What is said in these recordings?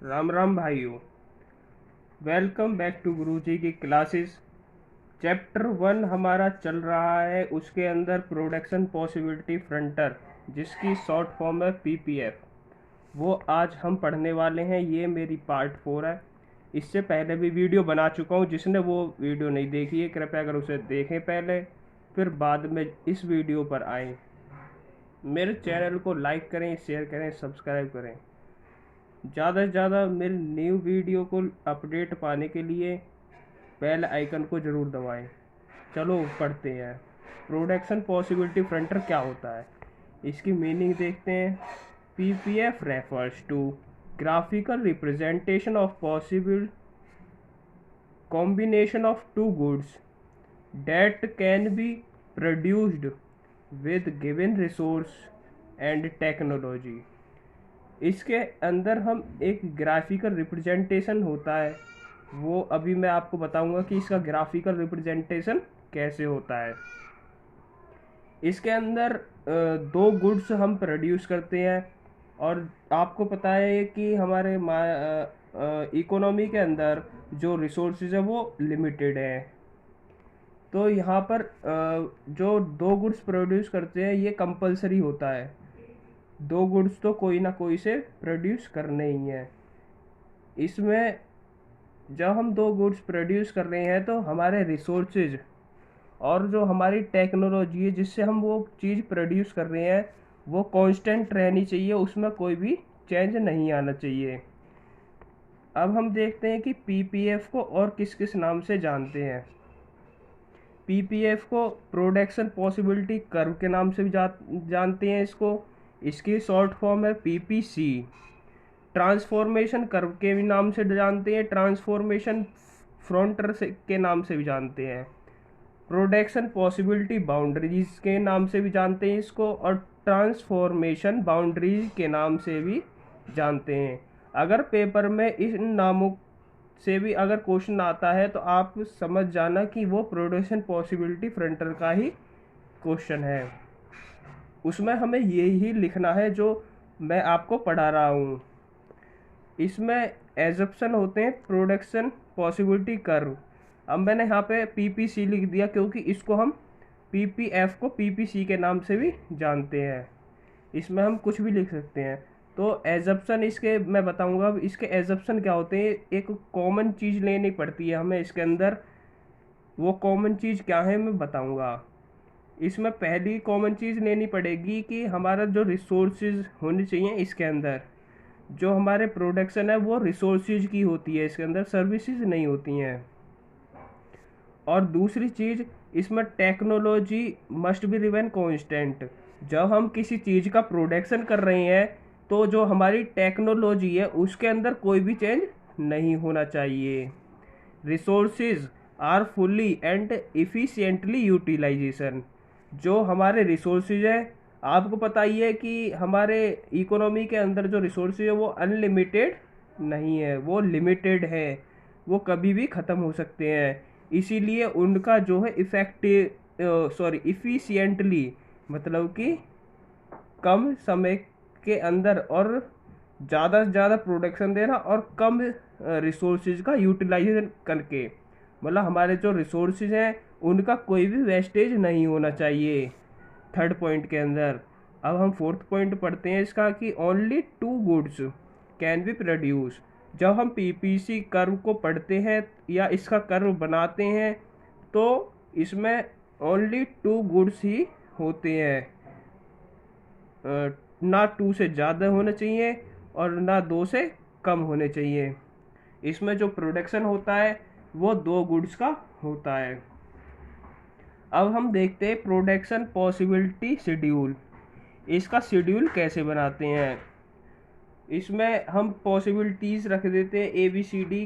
राम राम भाइयों। Welcome back to गुरुजी की classes. Chapter 1 हमारा चल रहा है, उसके अंदर प्रोडक्शन पॉसिबिलिटी फ्रंटर, जिसकी शॉर्ट फॉर्म है पीपीएफ। वो आज हम पढ़ने वाले हैं। ये मेरी पार्ट 4 है। इससे पहले भी वीडियो बना चुका हूँ। जिसने वो वीडियो नहीं देखी है कृपया अगर उसे देखें पहले, फिर बाद में इस वीडियो पर आएँ। मेरे चैनल को लाइक करें, शेयर करें, सब्सक्राइब करें। ज़्यादा से ज़्यादा मेरे न्यू वीडियो को अपडेट पाने के लिए बेल आइकन को ज़रूर दबाएं। चलो पढ़ते हैं। प्रोडक्शन पॉसिबिलिटी फ्रंटर क्या होता है, इसकी मीनिंग देखते हैं। PPF refers to graphical representation of possible combination of two goods that can be produced with given resource and technology। इसके अंदर हम एक ग्राफिकल रिप्रेजेंटेशन होता है, वो अभी मैं आपको बताऊंगा कि इसका ग्राफिकल रिप्रेजेंटेशन कैसे होता है। इसके अंदर दो गुड्स हम प्रोड्यूस करते हैं, और आपको पता है कि हमारे इकोनॉमी के अंदर जो रिसोर्सेज है वो लिमिटेड है। तो यहाँ पर जो दो गुड्स प्रोड्यूस करते हैं ये कंपलसरी होता है। दो गुड्स तो कोई ना कोई से प्रोड्यूस करने ही है। इसमें जब हम दो गुड्स प्रोड्यूस कर रहे हैं तो हमारे रिसोर्सेज और जो हमारी टेक्नोलॉजी है जिससे हम वो चीज़ प्रोड्यूस कर रहे हैं वो कांस्टेंट रहनी चाहिए, उसमें कोई भी चेंज नहीं आना चाहिए। अब हम देखते हैं कि पीपीएफ को और किस किस नाम से जानते हैं। पीपीएफ को प्रोडक्शन पॉसिबिलिटी कर्व के नाम से भी जानते हैं इसको। इसकी शॉर्ट फॉर्म है पीपीसी। ट्रांसफॉर्मेशन कर्व के भी नाम से जानते हैं, ट्रांसफॉर्मेशन फ्रंटर से के नाम से भी जानते हैं, प्रोडक्शन पॉसिबिलिटी बाउंड्रीज के नाम से भी जानते हैं इसको, और ट्रांसफॉर्मेशन बाउंड्रीज के नाम से भी जानते हैं। अगर पेपर में इन नामों से भी अगर क्वेश्चन आता है तो आप समझ जाना कि वो प्रोडक्शन पॉसिबिलिटी फ्रंटर का ही क्वेश्चन है। उसमें हमें यही लिखना है जो मैं आपको पढ़ा रहा हूँ। इसमें एजप्शन होते हैं प्रोडक्शन पॉसिबिलिटी कर्व। अब मैंने यहाँ पे पीपीसी लिख दिया क्योंकि इसको हम पीपीएफ को पीपीसी के नाम से भी जानते हैं। इसमें हम कुछ भी लिख सकते हैं। तो एजप्शन इसके मैं बताऊंगा। अब इसके एजप्शन क्या होते हैं, एक कॉमन चीज़ लेनी पड़ती है हमें इसके अंदर। वो कॉमन चीज़ क्या है मैं बताऊंगा। इसमें पहली कॉमन चीज़ लेनी पड़ेगी कि हमारा जो रिसोर्सेज होने चाहिए इसके अंदर, जो हमारे प्रोडक्शन है वो रिसोर्सेज की होती है, इसके अंदर सर्विसेज नहीं होती हैं। और दूसरी चीज़, इसमें technology must be remain constant. जब हम किसी चीज़ का प्रोडक्शन कर रहे हैं तो जो हमारी टेक्नोलॉजी है उसके अंदर कोई भी चेंज नहीं होना चाहिए। Resources are fully and efficiently utilisation. जो हमारे रिसोर्सेज है, आपको पता ही है कि हमारे इकोनॉमी के अंदर जो रिसोर्सेज है वो अनलिमिटेड नहीं है, वो लिमिटेड है, वो कभी भी ख़त्म हो सकते हैं। इसीलिए उनका जो है इफ़िशिएंटली मतलब कि कम समय के अंदर और ज़्यादा से ज़्यादा प्रोडक्शन देना और कम रिसोर्सेज का यूटिलाइजेशन करके, मतलब हमारे जो रिसोर्सेज हैं उनका कोई भी वेस्टेज नहीं होना चाहिए थर्ड पॉइंट के अंदर। अब हम फोर्थ पॉइंट पढ़ते हैं इसका कि only two goods can be produce. जब हम पीपीसी कर्व को पढ़ते हैं या इसका कर्व बनाते हैं तो इसमें ओनली टू गुड्स ही होते हैं। ना टू से ज़्यादा होना चाहिए और ना दो से कम होने चाहिए। इसमें जो प्रोडक्शन होता है वो दो गुड्स का होता है। अब हम देखते हैं प्रोडक्शन पॉसिबिलिटी शेड्यूल। इसका शेड्यूल कैसे बनाते हैं। इसमें हम पॉसिबिलिटीज़ रख देते हैं ABCD,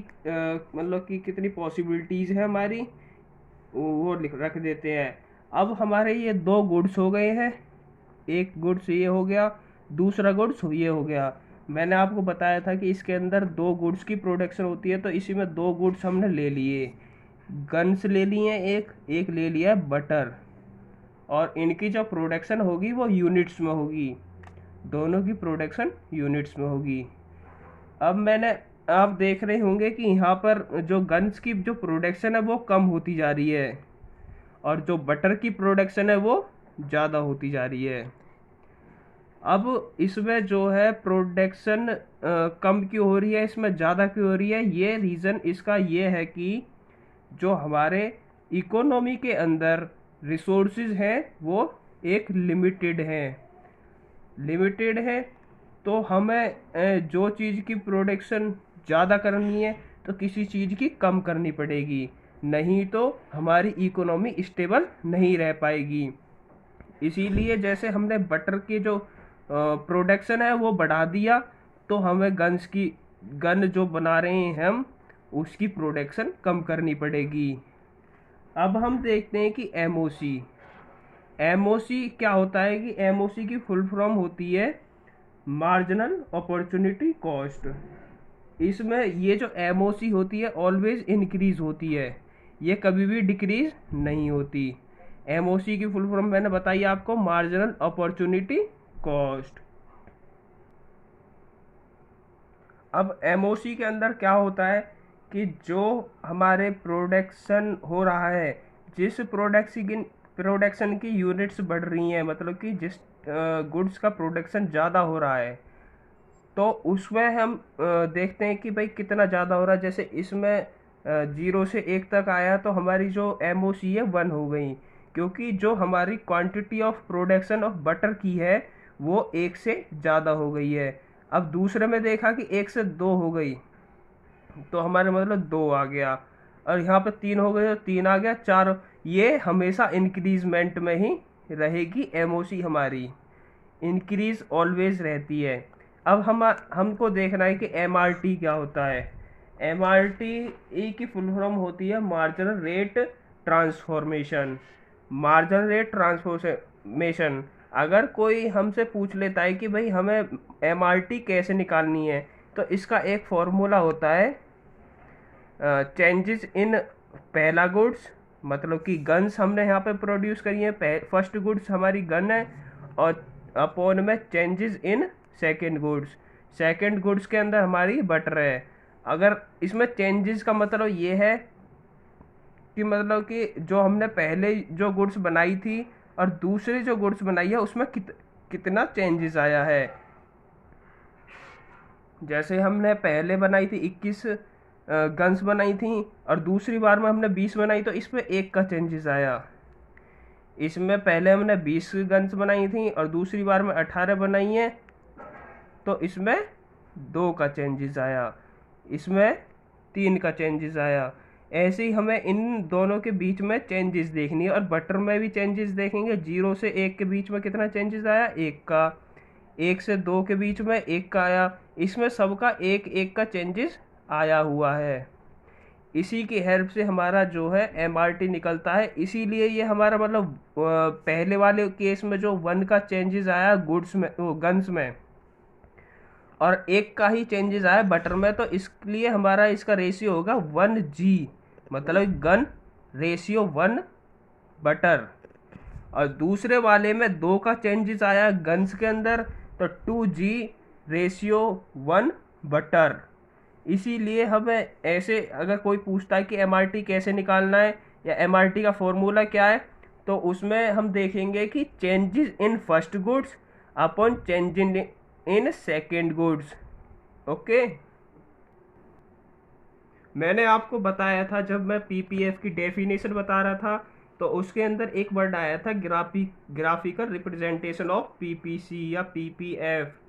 मतलब कि कितनी पॉसिबिलिटीज़ है हमारी वो रख देते हैं। अब हमारे ये दो गुड्स हो गए हैं, एक गुड्स ये हो गया, दूसरा गुड्स ये हो गया। मैंने आपको बताया था कि इसके अंदर दो गुड्स की प्रोडक्शन होती है, तो इसी में दो गुड्स हमने ले लिए, गन्स ले लिए हैं, एक ले लिया बटर, और इनकी जो प्रोडक्शन होगी वो यूनिट्स में होगी। दोनों की प्रोडक्शन यूनिट्स में होगी। अब मैंने आप देख रहे होंगे कि यहाँ पर जो गन्स की जो प्रोडक्शन है वो कम होती जा रही है और जो बटर की प्रोडक्शन है वो ज़्यादा होती जा रही है। अब इसमें जो है प्रोडक्शन कम क्यों हो रही है, इसमें ज़्यादा क्यों हो रही है, ये रीज़न इसका ये है कि जो हमारे इकोनॉमी के अंदर रिसोर्सेज हैं वो एक लिमिटेड है। तो हमें जो चीज़ की प्रोडक्शन ज़्यादा करनी है तो किसी चीज़ की कम करनी पड़ेगी, नहीं तो हमारी इकोनॉमी स्टेबल नहीं रह पाएगी। इसीलिए जैसे हमने बटर की जो प्रोडक्शन है वो बढ़ा दिया, तो हमें गन जो बना रहे हैं हम उसकी प्रोडक्शन कम करनी पड़ेगी। अब हम देखते हैं कि एमओसी क्या होता है। कि एमओसी की फुल फॉर्म होती है मार्जिनल अपॉर्चुनिटी कॉस्ट। इसमें ये जो एमओसी होती है ऑलवेज इंक्रीज होती है, ये कभी भी डिक्रीज नहीं होती। एमओसी की फुल फॉर्म मैंने बताई आपको, मार्जिनल अपॉर्चुनिटी कॉस्ट। अब एमओसी के अंदर क्या होता है कि जो हमारे प्रोडक्शन हो रहा है, जिस प्रोडक्शन की यूनिट्स बढ़ रही हैं, मतलब कि जिस गुड्स का प्रोडक्शन ज़्यादा हो रहा है, तो उसमें हम देखते हैं कि भाई कितना ज़्यादा हो रहा है। जैसे इसमें 0 से 1 तक आया तो हमारी जो एमओसी है 1 हो गई, क्योंकि जो हमारी quantity of production of butter की है वो 1 से ज़्यादा हो गई है। अब दूसरे में देखा कि 1 से 2 हो गई तो हमारे मतलब 2 आ गया, और यहाँ पे 3 हो गई तो 3 आ गया, 4। ये हमेशा इंक्रीजमेंट में ही रहेगी, एमओसी हमारी इंक्रीज ऑलवेज रहती है। अब हमको देखना है कि एमआरटी क्या होता है। एमआरटी की फुल फॉर्म होती है marginal rate transformation. Marginal rate transformation, अगर कोई हमसे पूछ लेता है कि भाई हमें एमआरटी कैसे निकालनी है, तो इसका एक फॉर्मूला होता है चेंजेस इन पहला गुड्स, मतलब कि गन्स हमने यहाँ पे प्रोड्यूस करी है, फर्स्ट गुड्स हमारी गन है, और अपॉन में चेंजेस इन सेकेंड गुड्स के अंदर हमारी बटर है। अगर इसमें चेंजेस का मतलब ये है कि मतलब कि जो हमने पहले जो गुड्स बनाई थी और दूसरी जो गुड्स बनाई है उसमें कितना चेंजेस आया है। जैसे हमने पहले बनाई थी 21 गन्स बनाई थी और दूसरी बार में हमने 20 बनाई, तो इसमें 1 का चेंजेस आया। इसमें पहले हमने 20 गन्स बनाई थी और दूसरी बार में 18 बनाई है, तो इसमें 2 का चेंजेस आया, इसमें 3 का चेंजेस आया। ऐसे ही हमें इन दोनों के बीच में चेंजेस देखनी है, और बटर में भी चेंजेस देखेंगे। 0 से 1 के बीच में कितना चेंजेस आया, 1 का। 1 से 2 के बीच में 1 का आया। इसमें सबका 1 का चेंजेस आया हुआ है। इसी की हेल्प से हमारा जो है एमआरटी निकलता है। इसीलिए ये हमारा मतलब पहले वाले केस में जो 1 का चेंजेस आया गुड्स में, गन्स में, और 1 का ही चेंजेस आया बटर में, तो इसलिए हमारा इसका रेशियो होगा 1G, मतलब गन रेशियो 1 बटर। और दूसरे वाले में 2 का चेंजेस आया गन्स के अंदर, तो 2G रेशियो 1 बटर। इसीलिए हमें ऐसे अगर कोई पूछता है कि एमआरटी कैसे निकालना है या एमआरटी का फॉर्मूला क्या है, तो उसमें हम देखेंगे कि changes in first goods upon change in second goods. Okay, मैंने आपको बताया था जब मैं पीपीएफ की डेफिनेशन बता रहा था, तो उसके अंदर एक वर्ड आया था ग्राफिकल रिप्रेजेंटेशन ऑफ पीपीसी या पीपीएफ।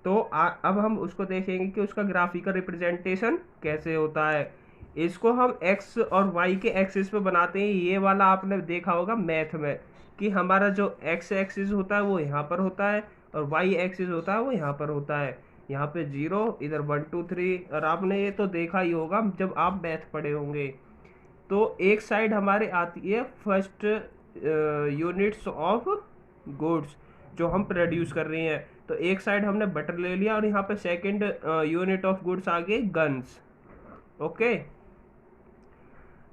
तो अब हम उसको देखेंगे कि उसका ग्राफिकल रिप्रेजेंटेशन कैसे होता है। इसको हम एक्स और वाई के एक्सिस पे बनाते हैं। ये वाला आपने देखा होगा मैथ में कि हमारा जो एक्स एक्सिस होता है वो यहाँ पर होता है और वाई एक्सिस होता है वो यहाँ पर होता है। यहाँ पे 0, इधर 1 2 3। और आपने ये तो देखा ही होगा जब आप मैथ पढ़े होंगे। तो एक साइड हमारे आती है फर्स्ट यूनिट्स ऑफ गुड्स जो हम प्रोड्यूस कर रहे हैं, तो एक साइड हमने बटर ले लिया, और यहाँ पे सेकंड यूनिट ऑफ गुड्स आ गए गन्स। ओके,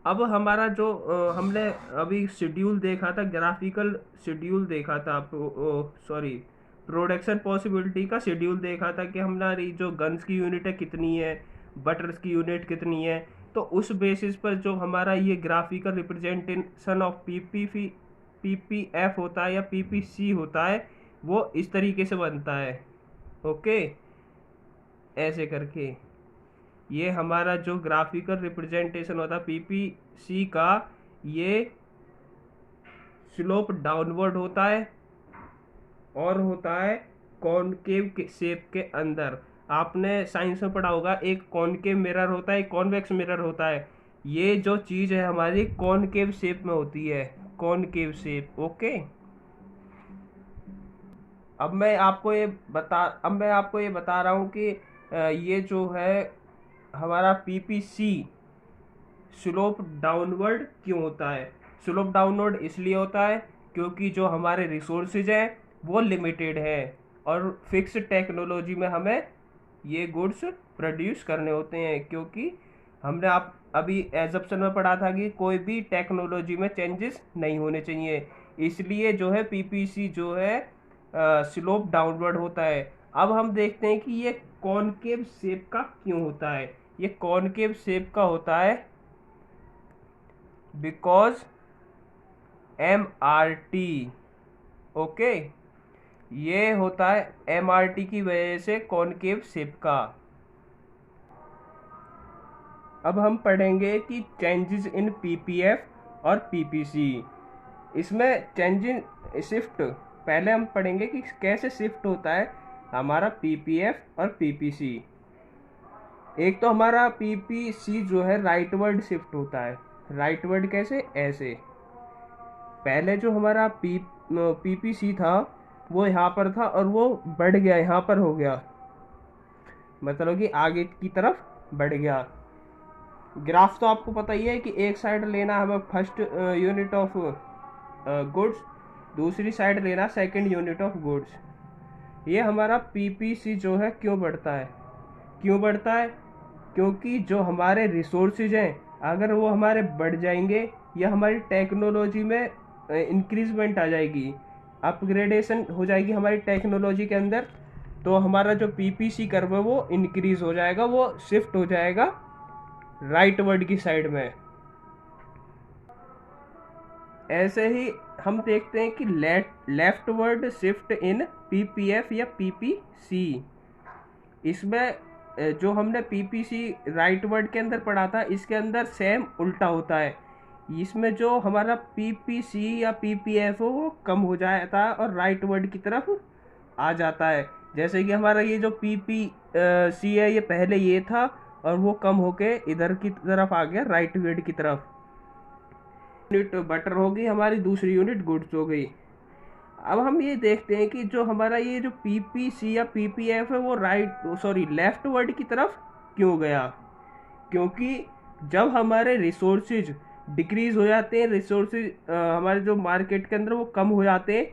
अब हमारा जो हमने अभी शेड्यूल देखा था, ग्राफिकल शेड्यूल देखा था, सॉरी प्रोडक्शन पॉसिबिलिटी का शेड्यूल देखा था कि हमारी जो गन्स की यूनिट है कितनी है, बटर्स की यूनिट कितनी है। तो उस बेसिस पर जो हमारा ये ग्राफिकल रिप्रेजेंटेशन ऑफ पीपीएफ होता है या पीपीसी होता है, वो इस तरीके से बनता है। ओके, ऐसे करके ये हमारा जो ग्राफिकल रिप्रेजेंटेशन होता है पीपीसी का, ये स्लोप डाउनवर्ड होता है और होता है कॉनकेव शेप के अंदर। आपने साइंस में पढ़ा होगा, एक कॉनकेव मिरर होता है, एक कॉन्वेक्स मिरर होता है। ये जो चीज़ है हमारी कॉनकेव शेप में होती है, कॉनकेव शेप। ओके, अब मैं आपको ये बता रहा हूँ कि ये जो है हमारा पीपीसी स्लोप डाउनवर्ड क्यों होता है। स्लोप डाउनवर्ड इसलिए होता है क्योंकि जो हमारे रिसोर्सेज हैं वो लिमिटेड है और फिक्स टेक्नोलॉजी में हमें ये गुड्स प्रोड्यूस करने होते हैं। क्योंकि हमने आप अभी एजप्शन में पढ़ा था कि कोई भी टेक्नोलॉजी में चेंजेस नहीं होने चाहिए, इसलिए जो है पीपीसी जो है स्लोप डाउनवर्ड होता है। अब हम देखते हैं कि ये कॉनकेव शेप का क्यों होता है। ये कॉनकेव शेप का होता है बिकॉज MRT। ओके, ये होता है MRT की वजह से कॉनकेव शेप का। अब हम पढ़ेंगे कि चेंजेस इन PPF और PPC। इसमें चेंजिंग शिफ्ट पहले हम पढ़ेंगे कि कैसे शिफ्ट होता है हमारा PPF और PPC। एक तो हमारा PPC जो है राइटवर्ड शिफ्ट होता है। राइटवर्ड कैसे, ऐसे पहले जो हमारा PPC था वो यहाँ पर था और वो बढ़ गया, यहाँ पर हो गया, मतलब कि आगे की तरफ बढ़ गया। ग्राफ तो आपको पता ही है कि एक साइड लेना हमें फर्स्ट यूनिट ऑफ गुड्स, दूसरी साइड लेना सेकंड यूनिट ऑफ गुड्स। ये हमारा पीपीसी जो है क्यों बढ़ता है, क्योंकि जो हमारे रिसोर्सेज हैं अगर वो हमारे बढ़ जाएंगे या हमारी टेक्नोलॉजी में इंक्रीजमेंट आ जाएगी, अपग्रेडेशन हो जाएगी हमारी टेक्नोलॉजी के अंदर, तो हमारा जो पीपीसी कर्व है वो इंक्रीज हो जाएगा, वो शिफ्ट हो जाएगा राइटवर्ड की साइड में। ऐसे ही हम देखते हैं कि लेफ्टवर्ड शिफ्ट इन पीपीएफ या पीपीसी। इसमें जो हमने पीपीसी राइटवर्ड के अंदर पढ़ा था, इसके अंदर सेम उल्टा होता है। इसमें जो हमारा पीपीसी या पीपीएफ हो वो कम हो जाता है और राइटवर्ड की तरफ आ जाता है। जैसे कि हमारा ये जो पीपीसी है ये पहले ये था और वो कम होके इधर की तरफ आ गया, राइटवर्ड की तरफ। यूनिट बटर होगी, हमारी दूसरी यूनिट गुड्स हो गई। अब हम ये देखते हैं कि जो हमारा ये जो पीपीसी या पीपीएफ है वो लेफ्टवर्ड की तरफ क्यों गया। क्योंकि जब हमारे रिसोर्सेज डिक्रीज हो जाते हैं, रिसोर्सेज हमारे जो मार्केट के अंदर वो कम हो जाते हैं,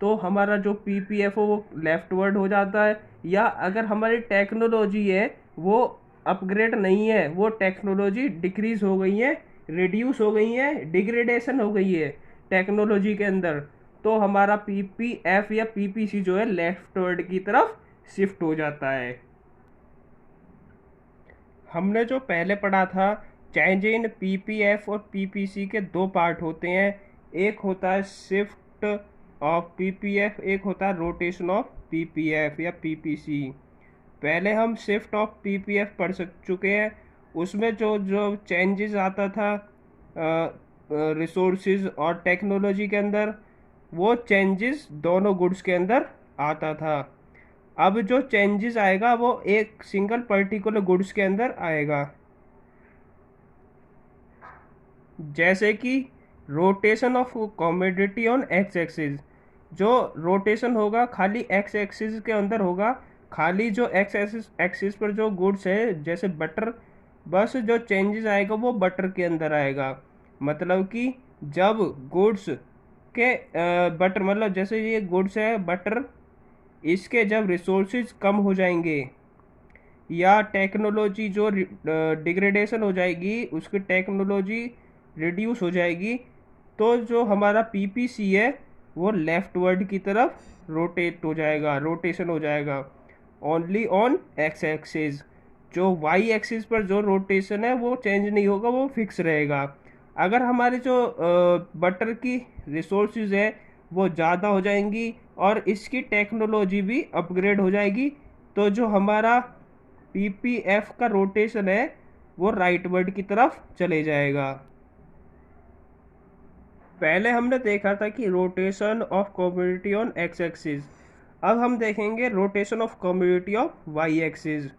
तो हमारा जो पीपीएफ हो वो लेफ्टवर्ड हो जाता है। या अगर हमारी टेक्नोलॉजी है वो अपग्रेड नहीं है, वो टेक्नोलॉजी डिक्रीज हो गई है, रिड्यूस हो गई है, डिग्रेडेशन हो गई है टेक्नोलॉजी के अंदर, तो हमारा पीपीएफ या पीपीसी जो है लेफ्टवर्ड की तरफ शिफ्ट हो जाता है। हमने जो पहले पढ़ा था चेंज इन पीपीएफ और पीपीसी के दो पार्ट होते हैं, एक होता है शिफ्ट ऑफ पीपीएफ, एक होता है रोटेशन ऑफ पीपीएफ या पीपीसी। पहले हम शिफ्ट ऑफ पीपीएफ पढ़ चुके हैं, उसमें जो जो चेंजेस आता था रिसोर्सेज और टेक्नोलॉजी के अंदर, वो चेंजेस दोनों गुड्स के अंदर आता था। अब जो चेंजेस आएगा वो एक सिंगल पर्टिकुलर गुड्स के अंदर आएगा। जैसे कि rotation of commodity on X axis, जो रोटेशन होगा खाली एक्स एक्सिस के अंदर होगा, खाली जो एक्स एक्सिस पर जो गुड्स है जैसे बटर, बस जो चेंजेस आएगा वो बटर के अंदर आएगा। मतलब कि जब गुड्स के बटर, मतलब जैसे ये गुड्स है बटर, इसके जब रिसोर्सेज कम हो जाएंगे या टेक्नोलॉजी जो डिग्रेडेशन हो जाएगी, उसकी टेक्नोलॉजी रिड्यूस हो जाएगी, तो जो हमारा पीपीसी है वो लेफ्टवर्ड की तरफ रोटेट हो जाएगा, रोटेशन हो जाएगा ओनली ऑन एक्स एक्सिस। जो वाई एक्सिस पर जो रोटेशन है वो चेंज नहीं होगा, वो फिक्स रहेगा। अगर हमारे जो बटर की रिसोर्सेज है वो ज़्यादा हो जाएंगी और इसकी टेक्नोलॉजी भी अपग्रेड हो जाएगी, तो जो हमारा पीपीएफ का रोटेशन है वो राइटवर्ड की तरफ चले जाएगा। पहले हमने देखा था कि rotation of community on X axis, अब हम देखेंगे rotation of community of Y axis.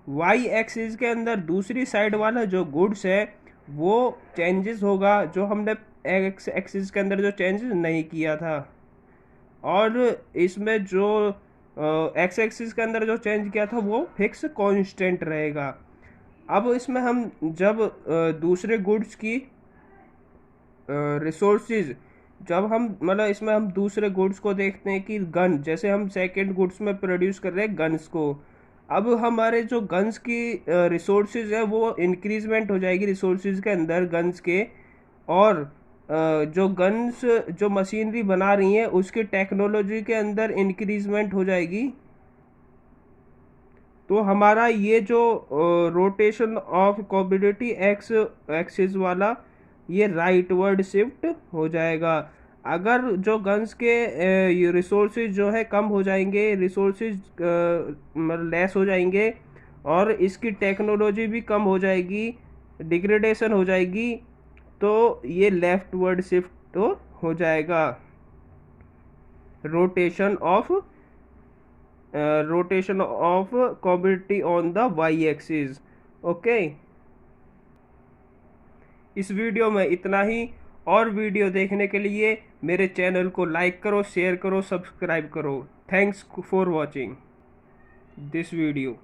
Y axis के अंदर दूसरी साइड वाला जो गुड्स है वो चेंजेस होगा, जो हमने एक्स एक्सिस के अंदर जो चेंजेस नहीं किया था। और इसमें जो एक्स एक्सिस के अंदर जो चेंज किया था वो फिक्स कांस्टेंट रहेगा। अब इसमें हम जब दूसरे गुड्स की रिसोर्सेज, जब हम मतलब इसमें हम दूसरे गुड्स को देखते हैं कि गन, जैसे हम सेकेंड गुड्स में प्रोड्यूस कर रहे हैं गन्स को, अब हमारे जो गन्स की रिसोर्सेज है वो इंक्रीजमेंट हो जाएगी रिसोर्सेज के अंदर गन्स के, और जो गन्स जो मशीनरी बना रही हैं उसकी टेक्नोलॉजी के अंदर इंक्रीजमेंट हो जाएगी। तो हमारा ये जो रोटेशन ऑफ कॉम्बिडिटी एक्स एक्सिस वाला ये राइटवर्ड शिफ्ट हो जाएगा। अगर जो गन्स के रिसोर्सेज जो है कम हो जाएंगे, रिसोर्सेज लेस हो जाएंगे और इसकी टेक्नोलॉजी भी कम हो जाएगी, डिग्रेडेशन हो जाएगी, तो ये लेफ्टवर्ड शिफ्ट हो जाएगा। Rotation of commodity on the Y axis. Okay, इस वीडियो में इतना ही। और वीडियो देखने के लिए मेरे चैनल को लाइक करो, शेयर करो, सब्सक्राइब करो। Thanks for watching this video.